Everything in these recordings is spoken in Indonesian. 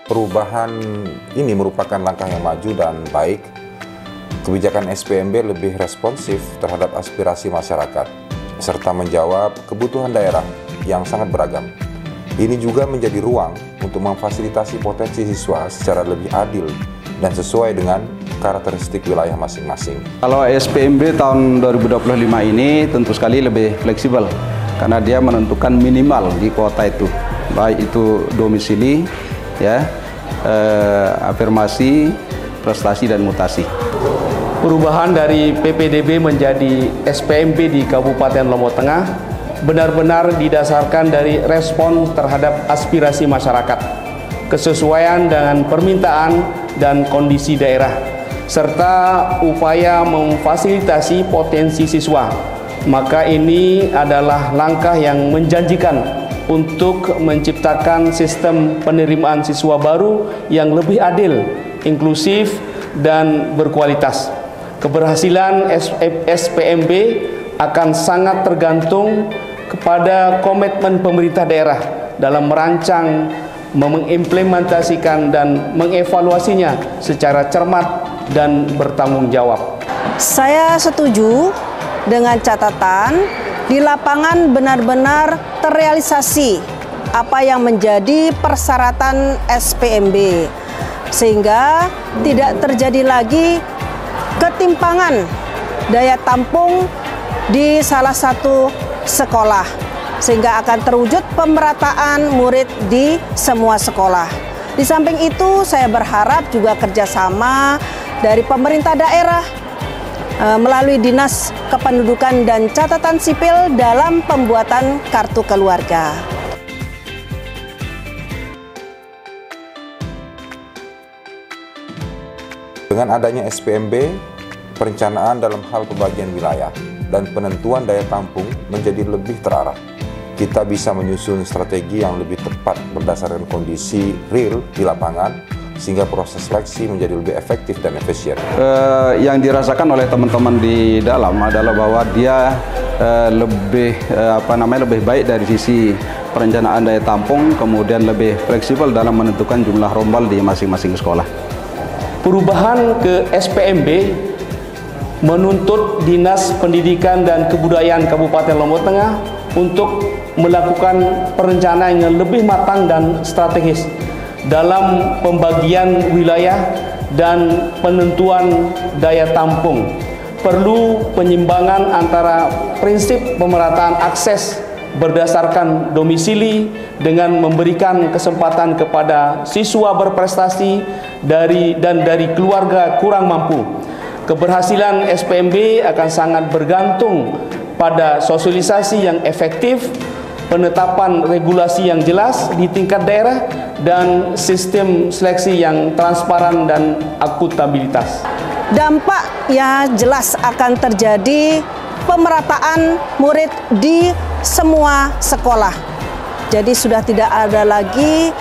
perubahan ini merupakan langkah yang maju dan baik. Kebijakan SPMB lebih responsif terhadap aspirasi masyarakat, serta menjawab kebutuhan daerah yang sangat beragam. Ini juga menjadi ruang untuk memfasilitasi potensi siswa secara lebih adil dan sesuai dengan karakteristik wilayah masing-masing. Kalau SPMB tahun 2025 ini tentu sekali lebih fleksibel, karena dia menentukan minimal di kuota itu, baik itu domisili, afirmasi, prestasi, dan mutasi. Perubahan dari PPDB menjadi SPMB di Kabupaten Lombok Tengah benar-benar didasarkan dari respon terhadap aspirasi masyarakat, kesesuaian dengan permintaan dan kondisi daerah, serta upaya memfasilitasi potensi siswa. Maka ini adalah langkah yang menjanjikan untuk menciptakan sistem penerimaan siswa baru yang lebih adil, inklusif, dan berkualitas. Keberhasilan SPMB akan sangat tergantung kepada komitmen pemerintah daerah dalam merancang, mengimplementasikan, dan mengevaluasinya secara cermat dan bertanggung jawab. Saya setuju dengan catatan di lapangan benar-benar terrealisasi apa yang menjadi persyaratan SPMB, sehingga tidak terjadi lagi ketimpangan daya tampung di salah satu sekolah, sehingga akan terwujud pemerataan murid di semua sekolah. Di samping itu, saya berharap juga kerjasama dari pemerintah daerah melalui Dinas Kependudukan dan Catatan Sipil dalam pembuatan kartu keluarga. Dengan adanya SPMB, perencanaan dalam hal pembagian wilayah dan penentuan daya tampung menjadi lebih terarah. Kita bisa menyusun strategi yang lebih tepat berdasarkan kondisi real di lapangan, sehingga proses seleksi menjadi lebih efektif dan efisien. Yang dirasakan oleh teman-teman di dalam adalah bahwa dia lebih baik dari sisi perencanaan daya tampung, kemudian lebih fleksibel dalam menentukan jumlah rombal di masing-masing sekolah. Perubahan ke SPMB menuntut Dinas Pendidikan dan Kebudayaan Kabupaten Lombok Tengah untuk melakukan perencanaan yang lebih matang dan strategis dalam pembagian wilayah dan penentuan daya tampung. Perlu penyimbangan antara prinsip pemerataan akses berdasarkan domisili dengan memberikan kesempatan kepada siswa berprestasi dari keluarga kurang mampu. Keberhasilan SPMB akan sangat bergantung pada sosialisasi yang efektif, penetapan regulasi yang jelas di tingkat daerah, dan sistem seleksi yang transparan dan akuntabilitas. Dampaknya jelas akan terjadi pemerataan murid di semua sekolah. Jadi sudah tidak ada lagi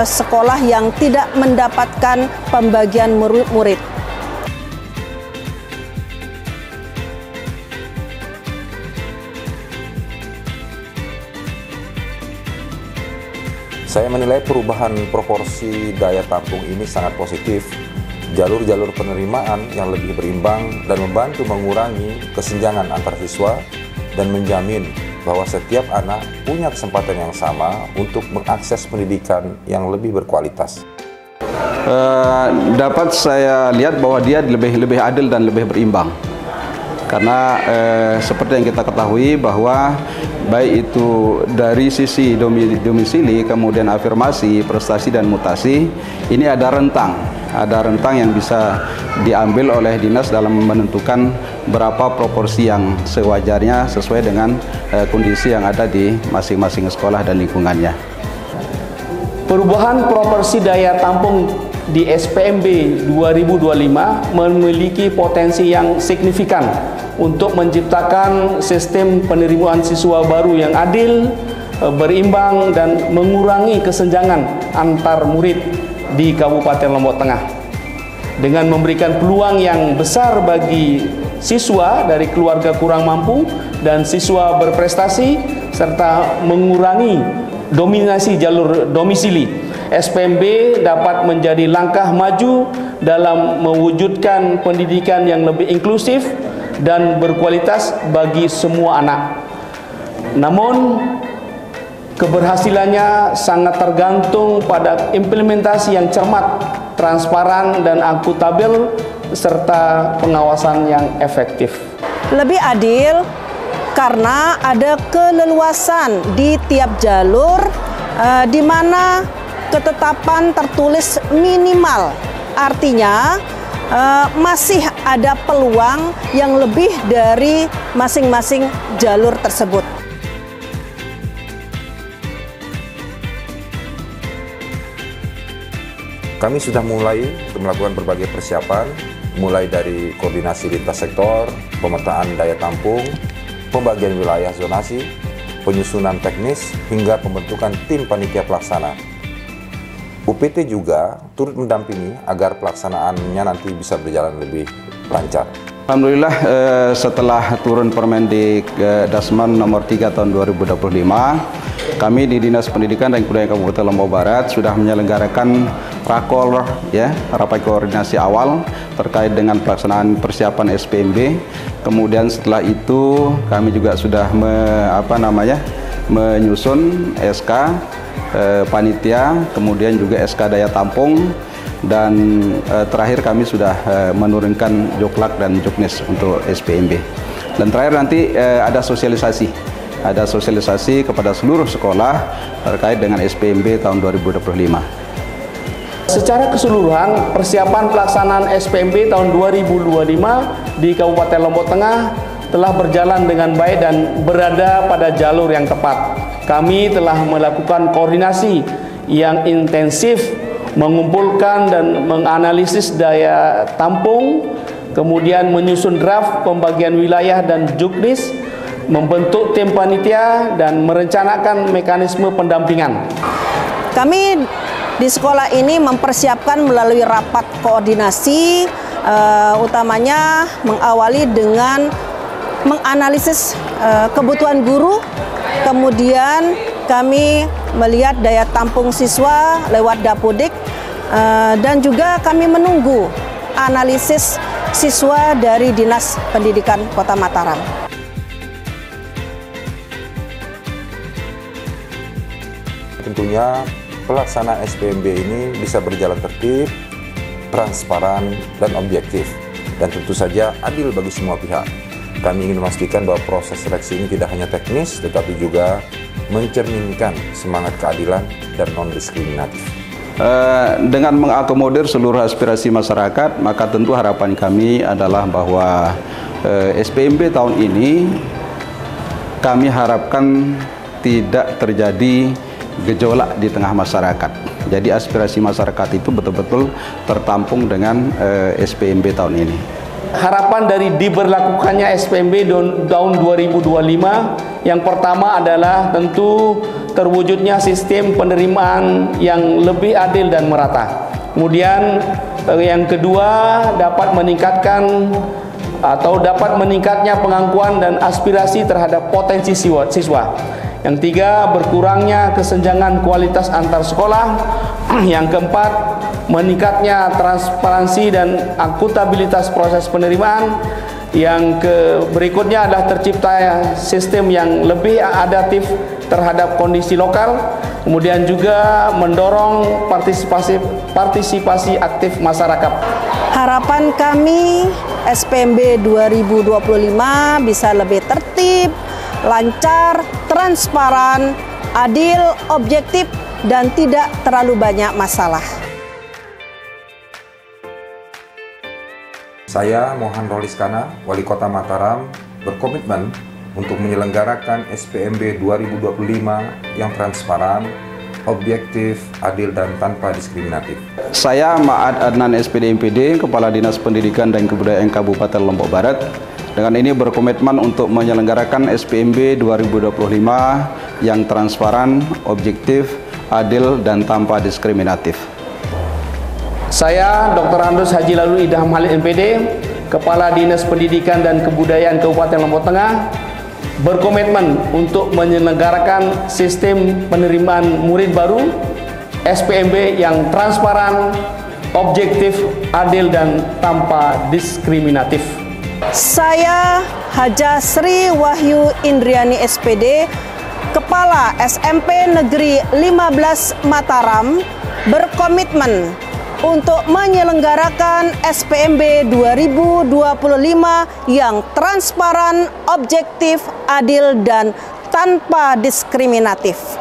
sekolah yang tidak mendapatkan pembagian murid. Saya menilai perubahan proporsi daya tampung ini sangat positif. Jalur-jalur penerimaan yang lebih berimbang dan membantu mengurangi kesenjangan antar siswa dan menjamin bahwa setiap anak punya kesempatan yang sama untuk mengakses pendidikan yang lebih berkualitas. Dapat saya lihat bahwa dia lebih adil dan lebih berimbang. Karena seperti yang kita ketahui bahwa baik itu dari sisi domisili, kemudian afirmasi, prestasi, dan mutasi, ini ada rentang yang bisa diambil oleh dinas dalam menentukan berapa proporsi yang sewajarnya sesuai dengan kondisi yang ada di masing-masing sekolah dan lingkungannya. Perubahan proporsi daya tampung di SPMB 2025 memiliki potensi yang signifikan untuk menciptakan sistem penerimaan siswa baru yang adil, berimbang, dan mengurangi kesenjangan antar murid di Kabupaten Lombok Tengah. Dengan memberikan peluang yang besar bagi siswa dari keluarga kurang mampu dan siswa berprestasi, serta mengurangi dominasi jalur domisili, SPMB dapat menjadi langkah maju dalam mewujudkan pendidikan yang lebih inklusif dan berkualitas bagi semua anak. Namun, keberhasilannya sangat tergantung pada implementasi yang cermat, transparan, dan akuntabel, serta pengawasan yang efektif. Lebih adil karena ada keleluasan di tiap jalur, di mana ketetapan tertulis minimal. Artinya masih ada peluang yang lebih dari masing-masing jalur tersebut. Kami sudah mulai melakukan berbagai persiapan, mulai dari koordinasi lintas sektor, pemetaan daya tampung, pembagian wilayah zonasi, penyusunan teknis, hingga pembentukan tim panitia pelaksana. UPT juga turut mendampingi agar pelaksanaannya nanti bisa berjalan lebih lancar. Alhamdulillah, setelah turun Permendik Dasman nomor 3 tahun 2025, kami di Dinas Pendidikan dan Kebudayaan Kabupaten Lombok Barat sudah menyelenggarakan rakor, rapat koordinasi awal terkait dengan pelaksanaan persiapan SPMB. Kemudian setelah itu kami juga sudah menyusun SK panitia, kemudian juga SK daya tampung, dan terakhir kami sudah menurunkan Joklak dan Juknis untuk SPMB. Dan terakhir nanti ada sosialisasi kepada seluruh sekolah terkait dengan SPMB tahun 2025. Secara keseluruhan, persiapan pelaksanaan SPMB tahun 2025 di Kabupaten Lombok Tengah telah berjalan dengan baik dan berada pada jalur yang tepat. Kami telah melakukan koordinasi yang intensif, mengumpulkan dan menganalisis daya tampung, kemudian menyusun draft pembagian wilayah dan juknis, membentuk tim panitia, dan merencanakan mekanisme pendampingan. Kami di sekolah ini mempersiapkan melalui rapat koordinasi, utamanya mengawali dengan menganalisis kebutuhan guru, kemudian kami melihat daya tampung siswa lewat Dapodik, dan juga kami menunggu analisis siswa dari Dinas Pendidikan Kota Mataram. Tentunya pelaksanaan SPMB ini bisa berjalan tertib, transparan, dan objektif, dan tentu saja adil bagi semua pihak. Kami ingin memastikan bahwa proses seleksi ini tidak hanya teknis, tetapi juga mencerminkan semangat keadilan dan non-diskriminatif. Dengan mengakomodir seluruh aspirasi masyarakat, maka tentu harapan kami adalah bahwa SPMB tahun ini kami harapkan tidak terjadi gejolak di tengah masyarakat. Jadi aspirasi masyarakat itu betul-betul tertampung dengan SPMB tahun ini. Harapan dari diberlakukannya SPMB tahun 2025 yang pertama adalah tentu terwujudnya sistem penerimaan yang lebih adil dan merata. Kemudian yang kedua dapat meningkatnya pengakuan dan aspirasi terhadap potensi siswa. Yang tiga, berkurangnya kesenjangan kualitas antar sekolah. Yang keempat, meningkatnya transparansi dan akuntabilitas proses penerimaan. Yang berikutnya adalah tercipta sistem yang lebih adaptif terhadap kondisi lokal. Kemudian juga mendorong partisipasi aktif masyarakat. Harapan kami SPMB 2025 bisa lebih tertib, lancar, transparan, adil, objektif, dan tidak terlalu banyak masalah. Saya Mohan Roliskana, Wali Kota Mataram, berkomitmen untuk menyelenggarakan SPMB 2025 yang transparan, objektif, adil, dan tanpa diskriminatif. Saya Ma'ad Adnan SPD MPD, Kepala Dinas Pendidikan dan Kebudayaan Kabupaten Lombok Barat, dengan ini berkomitmen untuk menyelenggarakan SPMB 2025 yang transparan, objektif, adil, dan tanpa diskriminatif. Saya Dr. Andus Haji Lalu Idham Halid MPD, Kepala Dinas Pendidikan dan Kebudayaan Kabupaten Lombok Tengah, berkomitmen untuk menyelenggarakan sistem penerimaan murid baru SPMB yang transparan, objektif, adil, dan tanpa diskriminatif. Saya Haja Sri Wahyu Indriani SPD, Kepala SMP Negeri 15 Mataram, berkomitmen untuk menyelenggarakan SPMB 2025 yang transparan, objektif, adil, dan tanpa diskriminatif.